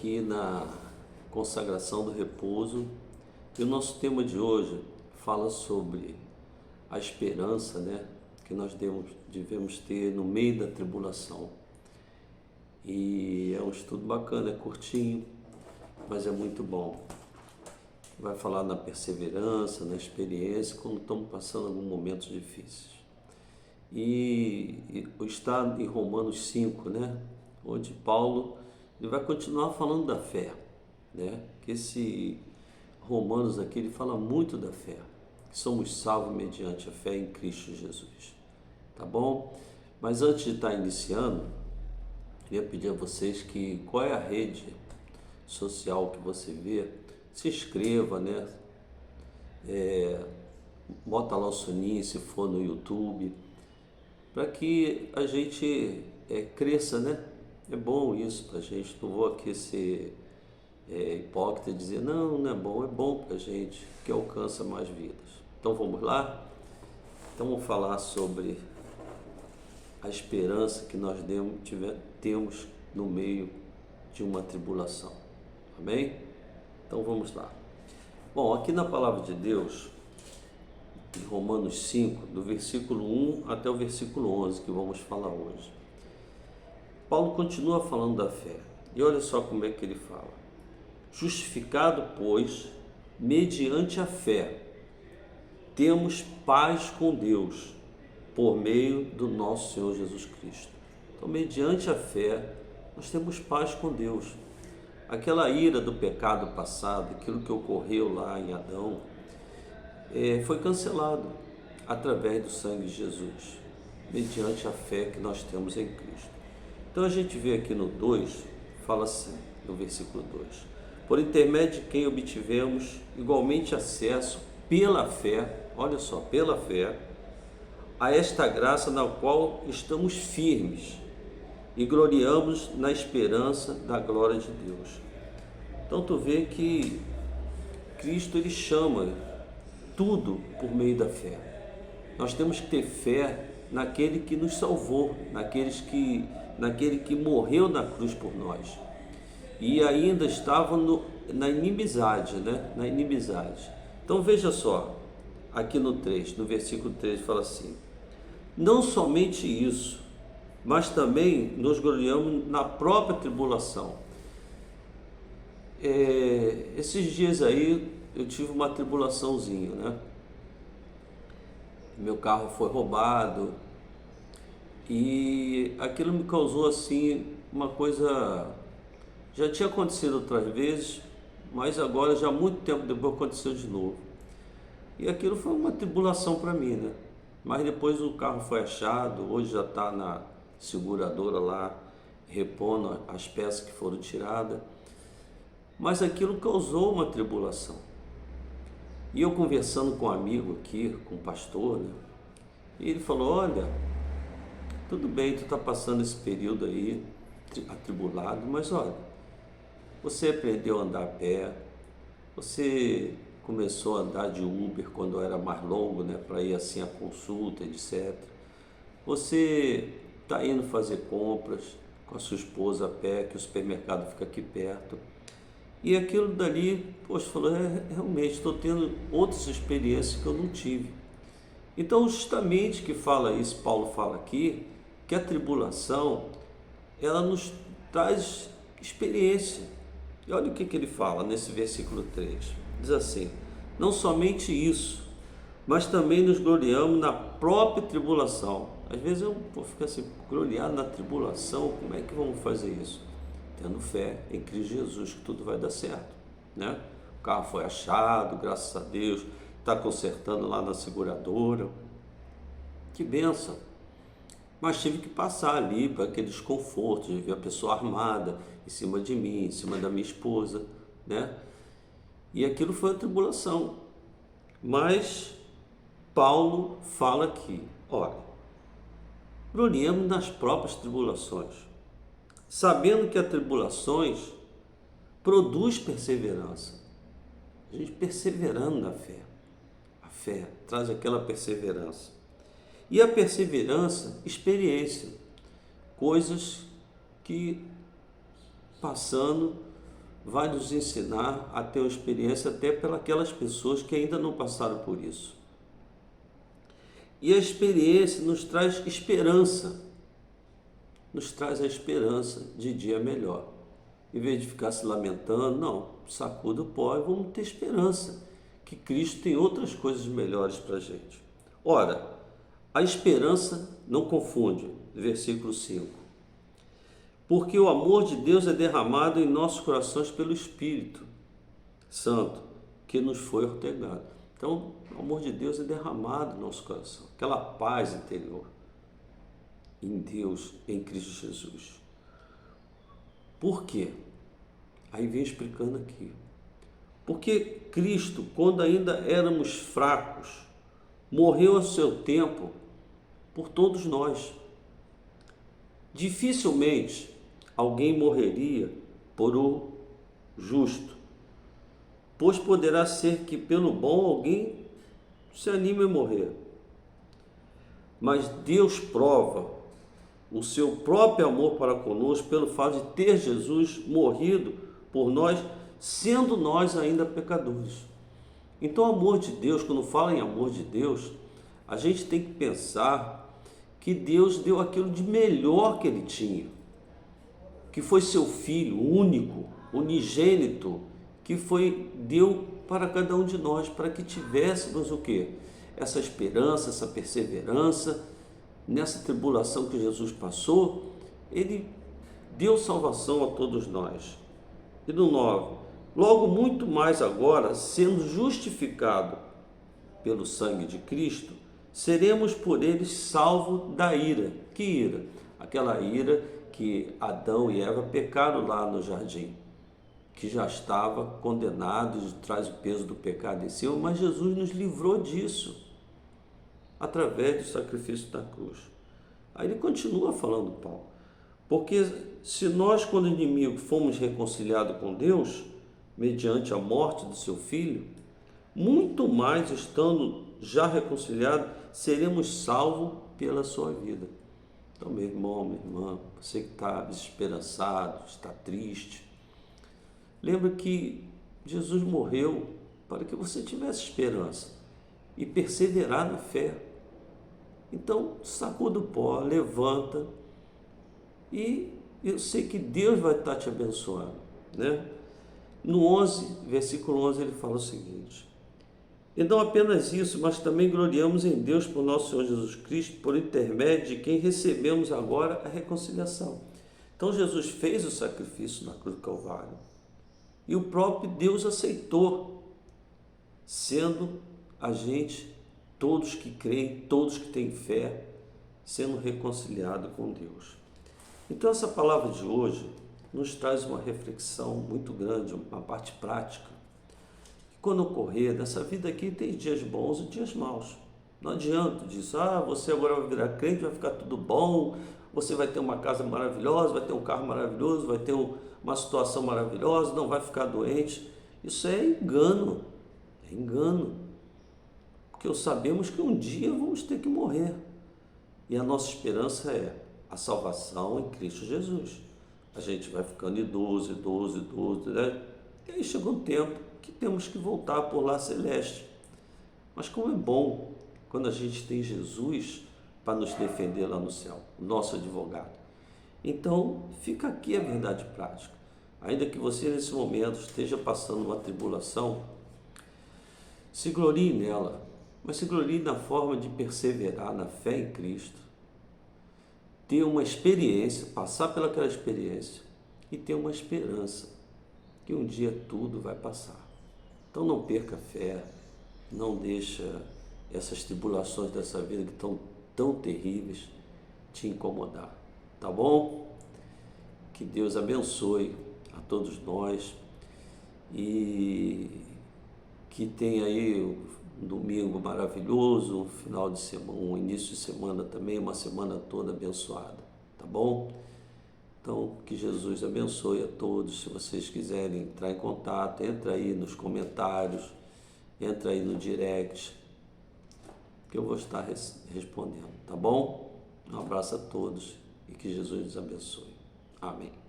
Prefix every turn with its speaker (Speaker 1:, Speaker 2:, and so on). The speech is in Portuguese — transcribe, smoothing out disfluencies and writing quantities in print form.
Speaker 1: aqui na consagração do repouso e o nosso tema de hoje fala sobre a esperança, né, que nós devemos ter no meio da tribulação. E é um estudo bacana, é curtinho, mas é muito bom. Vai falar na perseverança, na experiência, quando estamos passando alguns momentos difíceis. E está em Romanos 5, né, onde Paulo ele vai continuar falando da fé, né? Que esse Romanos aqui ele fala muito da fé, que somos salvos mediante a fé em Cristo Jesus, tá bom? Mas antes de estar iniciando, queria pedir a vocês que qual é a rede social que você vê, se inscreva, né? Bota lá o sininho se for no YouTube, para que a gente cresça, né? É bom isso para a gente, não vou aqui ser hipócrita e dizer não, não é bom para a gente, que alcança mais vidas. Então vamos lá? Então vamos falar sobre a esperança que nós temos no meio de uma tribulação, amém? Então vamos lá. Bom, aqui na palavra de Deus, em Romanos 5, do versículo 1 até o versículo 11, que vamos falar hoje. Paulo continua falando da fé, e olha só como é que ele fala. Justificado, pois, mediante a fé, temos paz com Deus, por meio do nosso Senhor Jesus Cristo. Então, mediante a fé, nós temos paz com Deus. Aquela ira do pecado passado, aquilo que ocorreu lá em Adão, foi cancelado através do sangue de Jesus, mediante a fé que nós temos em Cristo. Então a gente vê aqui no 2, fala assim, no versículo 2: por intermédio de quem obtivemos igualmente acesso pela fé, olha só, pela fé, a esta graça na qual estamos firmes e gloriamos na esperança da glória de Deus. Então tu vê que Cristo ele chama tudo por meio da fé. Nós temos que ter fé naquele que nos salvou, naquele que morreu na cruz por nós. E ainda estava na inimizade, né? Na inimizade. Então veja só, aqui no 3, no versículo 3 fala assim: não somente isso, mas também nos gloriamos na própria tribulação. Esses dias aí eu tive uma tribulaçãozinha, né? Meu carro foi roubado e aquilo me causou assim uma coisa. Já tinha acontecido outras vezes, mas agora já há muito tempo depois aconteceu de novo. E aquilo foi uma tribulação para mim, né? Mas depois o carro foi achado, hoje já está na seguradora lá, repondo as peças que foram tiradas. Mas aquilo causou uma tribulação. E eu conversando com um amigo aqui, com um pastor, né? E ele falou: olha, tudo bem, tu está passando esse período aí, atribulado, mas olha, você aprendeu a andar a pé, você começou a andar de Uber quando era mais longo, né, para ir assim a consulta, etc. Você está indo fazer compras com a sua esposa a pé, que o supermercado fica aqui perto. E aquilo dali, poxa, falou, realmente estou tendo outras experiências que eu não tive. Então, justamente que fala isso, Paulo fala aqui, que a tribulação, ela nos traz experiência. E olha o que ele fala nesse versículo 3. Diz assim: não somente isso, mas também nos gloriamos na própria tribulação. Às vezes eu fico assim, gloriar na tribulação, como é que vamos fazer isso? Tendo fé em Cristo Jesus, que tudo vai dar certo, né? O carro foi achado, graças a Deus, está consertando lá na seguradora. Que bênção! Mas tive que passar ali para aquele desconforto de ver a pessoa armada em cima de mim, em cima da minha esposa, né? E aquilo foi a tribulação. Mas Paulo fala aqui, olha, gloriemos nas próprias tribulações, sabendo que as tribulações produz perseverança. A gente perseverando na fé. A fé traz aquela perseverança. E a perseverança, experiência. Coisas que passando, vai nos ensinar a ter uma experiência até pelas pessoas que ainda não passaram por isso. E a experiência nos traz esperança, nos traz a esperança de dia melhor. Em vez de ficar se lamentando, não, sacuda o pó e vamos ter esperança, que Cristo tem outras coisas melhores para a gente. Ora, a esperança não confunde, versículo 5. Porque o amor de Deus é derramado em nossos corações pelo Espírito Santo, que nos foi ordenado. Então, o amor de Deus é derramado no nosso coração, aquela paz interior em Deus, em Cristo Jesus. Por quê? Aí vem explicando aqui. Porque Cristo, quando ainda éramos fracos, morreu a seu tempo por todos nós. Dificilmente alguém morreria por o justo, pois poderá ser que pelo bom alguém se anime a morrer. Mas Deus prova o seu próprio amor para conosco pelo fato de ter Jesus morrido por nós, sendo nós ainda pecadores. Então, o amor de Deus, quando fala em amor de Deus, a gente tem que pensar que Deus deu aquilo de melhor que Ele tinha, que foi seu Filho único, unigênito, que deu para cada um de nós, para que tivéssemos o quê? Essa esperança, essa perseverança, nessa tribulação que Jesus passou, Ele deu salvação a todos nós. E no 9, logo muito mais agora, sendo justificado pelo sangue de Cristo, seremos por eles salvos da ira. Que ira? Aquela ira que Adão e Eva pecaram lá no jardim, que já estava condenado, traz o peso do pecado em cima, mas Jesus nos livrou disso, através do sacrifício da cruz. Aí ele continua falando, Paulo, porque se nós, quando inimigos, fomos reconciliados com Deus, mediante a morte do seu Filho, muito mais, estando já reconciliados, seremos salvos pela sua vida. Então, meu irmão, minha irmã, você que está desesperançado, está triste, lembra que Jesus morreu para que você tivesse esperança e perseverar na fé. Então, sacuda o pó, levanta, e eu sei que Deus vai estar te abençoando, né? No 11, versículo 11, ele fala o seguinte: e não apenas isso, mas também gloriamos em Deus por nosso Senhor Jesus Cristo, por intermédio de quem recebemos agora a reconciliação. Então Jesus fez o sacrifício na cruz do Calvário, e o próprio Deus aceitou, sendo a gente, todos que creem, todos que têm fé, sendo reconciliado com Deus. Então essa palavra de hoje nos traz uma reflexão muito grande, uma parte prática. Quando ocorrer nessa vida aqui, tem dias bons e dias maus. Não adianta dizer, você agora vai virar crente, vai ficar tudo bom, você vai ter uma casa maravilhosa, vai ter um carro maravilhoso, vai ter uma situação maravilhosa, não vai ficar doente. Isso é engano, é engano. Porque sabemos que um dia vamos ter que morrer. E a nossa esperança é a salvação em Cristo Jesus. A gente vai ficando idoso, né? E aí chega um tempo que temos que voltar por lá celeste. Mas como é bom quando a gente tem Jesus para nos defender lá no céu, o nosso advogado. Então, fica aqui a verdade prática. Ainda que você nesse momento esteja passando uma tribulação, se glorie nela, mas se glorie na forma de perseverar na fé em Cristo, ter uma experiência, passar pelaquela experiência e ter uma esperança que um dia tudo vai passar. Então não perca a fé, não deixa essas tribulações dessa vida que estão tão terríveis te incomodar, tá bom? Que Deus abençoe a todos nós e que tenha aí um domingo maravilhoso, um final de semana, um início de semana também, uma semana toda abençoada, tá bom? Então, que Jesus abençoe a todos. Se vocês quiserem entrar em contato, entra aí nos comentários, entra aí no direct, que eu vou estar respondendo, tá bom? Um abraço a todos e que Jesus nos abençoe. Amém.